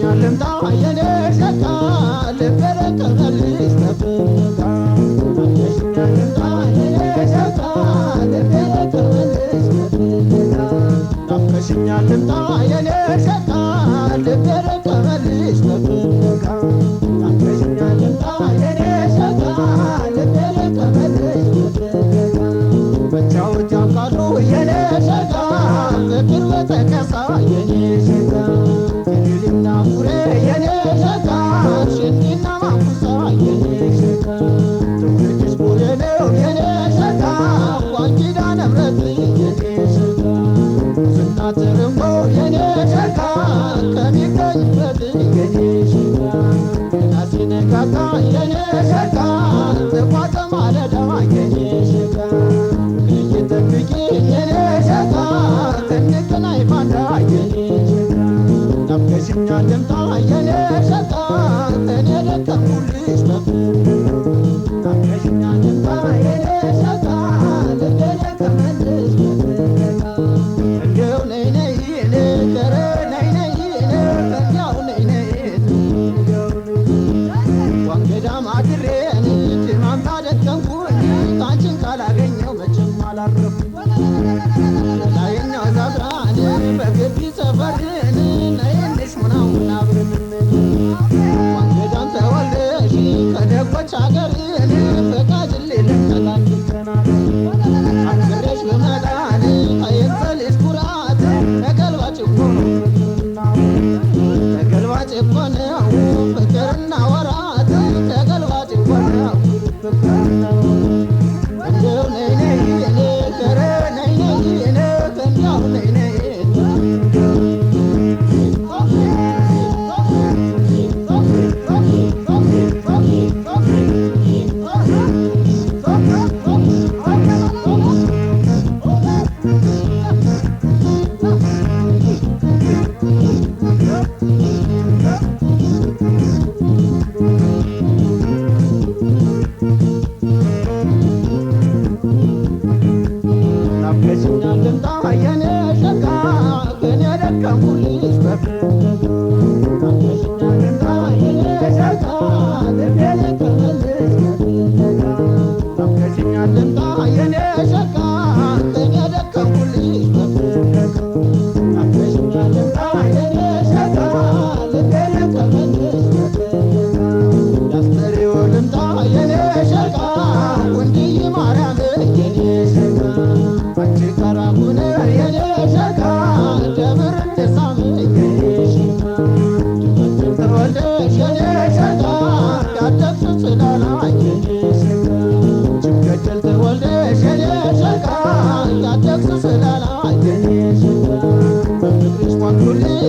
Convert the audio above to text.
ልምጣ የኔ ሸጋ ልቤ ከመልሽ ተፍጋ ናፍቀሽኛል ልምጣ የኔ ሸጋ ልቤ ከመልሽ ተፍጋ ናፍቀሽኛል ልምጣ የኔ ሸጋ ልቤ ከመልሽ ተፍጋ ናፍቀሽኛል ልምጣ የኔ ሸጋ ልቤ ከመልሽ ተፍጋ በቻውት ያውቃሉ የኔ ሸጋ ፍቅር በተከሳ የኔ ሸጋ ሊልና ሙሬ የኔ ሸጋ ሽንዲና ማኩሳ የኔ ሸጋ ትውልድሽ ቡሬ ነው የኔ ሸጋ ቋንኪዳነ ምሕረት የኔ ሸጋ ሙዝና ትርንጎ የኔ ሸጋ ከሚገኝበት የኔ ሸጋ ገና ሲነጋጋ የኔ ሸጋ ጥቋት ማለዳ የኔ ሸጋ ጠብቂ የኔ ሸጋ እንገናኝ ማታ የኔ ሸጋ ናፍቀሽኛል ልምጣ የኔ ሸጋ እኔ ደከምኩልሽ በፍቅር ናፍቀሽኛል ልምጣ የኔ ሸጋ ልቤ ደከመልሽ በፍቅር እንደው ነይ ነይ ኧረ ነይ ነይ እንደው ነይ ነይ እንኳን ገዳም አድሬ ድማም ታደከምኩኝ ካንቺን ካላገኘው መቼም አላረፍኩም ላይኛው ዛዝራን በግቢ ሰፈርን ነይንሽ ምናምን አብረን እንኳን ገዳም ተወልደሽ ከደጎች አገርን ፈቃጅልኝ ልምጣላንቺን ተናገር አክብሬሽ ብመጣን አይንሰልሽ ኩራት ተገልባጭ እኮ ነው ተገልባጭ እኮ ነው ፍቅርና ወራት ተገልባጭ እኮ ነው ፍቅርና እንደው ነይ ነይ ኧረ ነይ ነይ እንደው ነይ ነይ ናፍቀሽኛል ልምጣ የኔ ሸጋ እኔ ደከምኩልሽ በፍቅር ናፍቀሽኛል ልምጣ የኔ ሸጋ ልቤ ከመልሽ በፍቅር ናፍቀሽኛል ልምጣ የኔ ሸጋ እኔ ደከምኩልሽ በፍቅር ናፍቀሽኛል ልምጣ የኔ ሸጋ ልቤ ከመልሽ በፍቅር ያስተሪው ልምጣ የኔ ሸጋ ወንድዬ ማርያም የኔ ሸጋ አንቺ ቀራቡነ የኔ ሸጋ ደብር እንደሳም የኔ ሸጋ ጭበትል ተወልደሽ የኔ ሸጋ ያደግሽ ስላላ የኔ ሸጋ ጭገደል ተወልደሽ የኔ ሸጋ ያደግሽ ስላላ የኔ ሸጋ በፍቅርሽ ቋንኩልሽ